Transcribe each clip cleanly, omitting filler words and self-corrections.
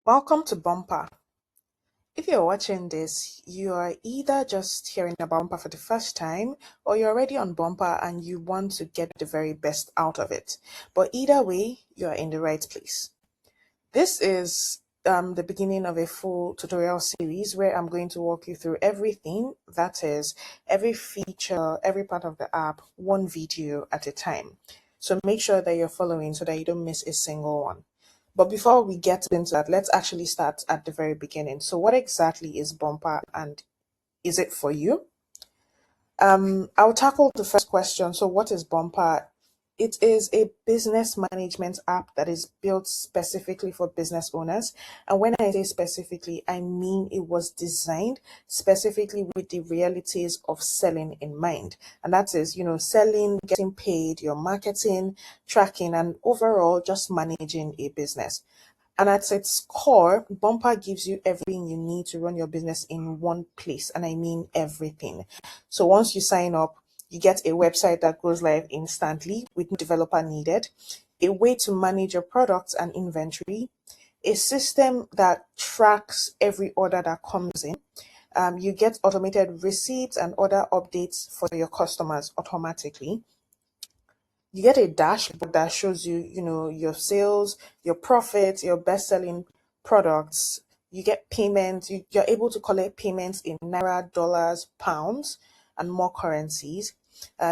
Welcome to Bumpa. If you're watching this, you are either just hearing about Bumpa for the first time or you're already on Bumpa and you want to get the very best out of it. But either way, you're in the right place. This is the beginning of a full tutorial series where I'm going to walk you through everything, that is, every feature, every part of the app, one video at a time. So make sure that you're following so that you don't miss a single one. But before we get into that, let's actually start at the very beginning. So what exactly is Bumper and is it for you? I'll tackle the first question. So, what is Bumper? It is a business management app that is built specifically for business owners. And when I say specifically, I mean it was designed specifically with the realities of selling in mind. And that is, selling, getting paid, your marketing, tracking, and overall just managing a business. And at its core, Bumper gives you everything you need to run your business in one place. And I mean everything. So once you sign up, you get a website that goes live instantly with no developer needed, a way to manage your products and inventory, a system that tracks every order that comes in. You get automated receipts and order updates for your customers automatically. You get a dashboard that shows you, your sales, your profits, your best-selling products. You get payments. You're able to collect payments in Naira, dollars, pounds, and more currencies.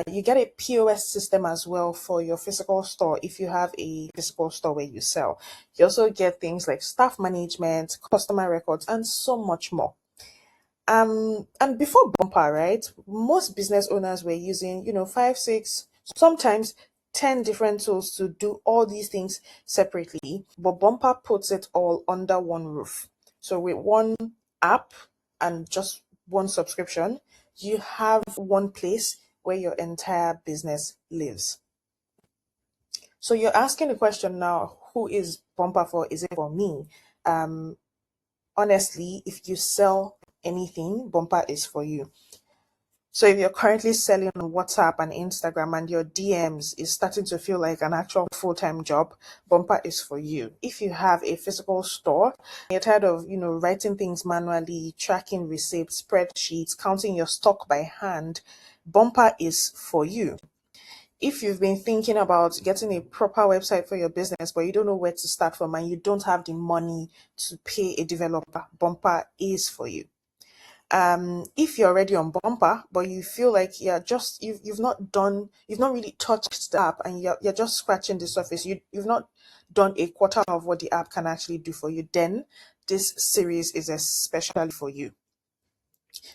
You get a POS system as well for your physical store if you have a physical store where you sell. You also get things like staff management, customer records, and so much more. And before Bumper, right, most business owners were using, five, six, sometimes 10 different tools to do all these things separately, but Bumper puts it all under one roof. So with one app and just one subscription, you have one place where your entire business lives. So you're asking the question now, who is Bumper for? Is it for me? Um, Honestly, if you sell anything, Bumper is for you. So if you're currently selling on WhatsApp and Instagram and your DMs is starting to feel like an actual full-time job, Bumper is for you. If you have a physical store, you're tired of, writing things manually, tracking receipts, spreadsheets, counting your stock by hand, Bumper is for you. If you've been thinking about getting a proper website for your business, but you don't know where to start from and you don't have the money to pay a developer, Bumper is for you. If you're already on Bumper but you feel like you've not really touched the app and you're just scratching the surface, you've not done a quarter of what the app can actually do for you, then this series is especially for you.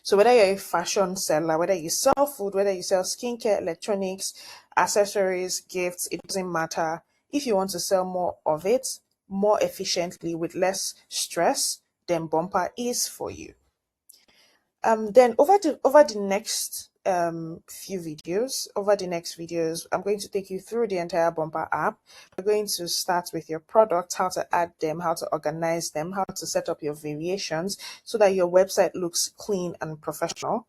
So whether you're a fashion seller, whether you sell food, whether you sell skincare, electronics, accessories, gifts, it doesn't matter. If you want to sell more of it more efficiently with less stress, then Bumper is for you. Then over the next next videos, I'm going to take you through the entire Bumper app. We're going to start with your products, how to add them, how to organize them, how to set up your variations so that your website looks clean and professional.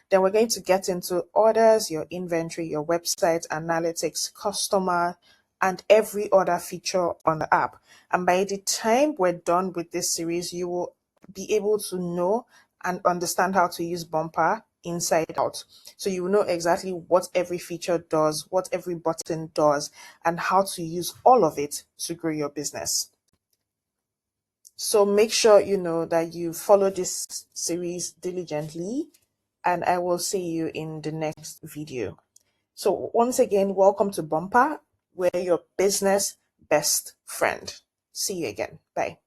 Then we're going to get into orders, your inventory, your website, analytics, customer, and every other feature on the app. And by the time we're done with this series, you will be able to know and understand how to use Bumper inside out. So you will know exactly what every feature does, what every button does, and how to use all of it to grow your business. So make sure you know that you follow this series diligently, and I will see you in the next video. So once again, welcome to Bumper, where your business best friend. See you again. Bye.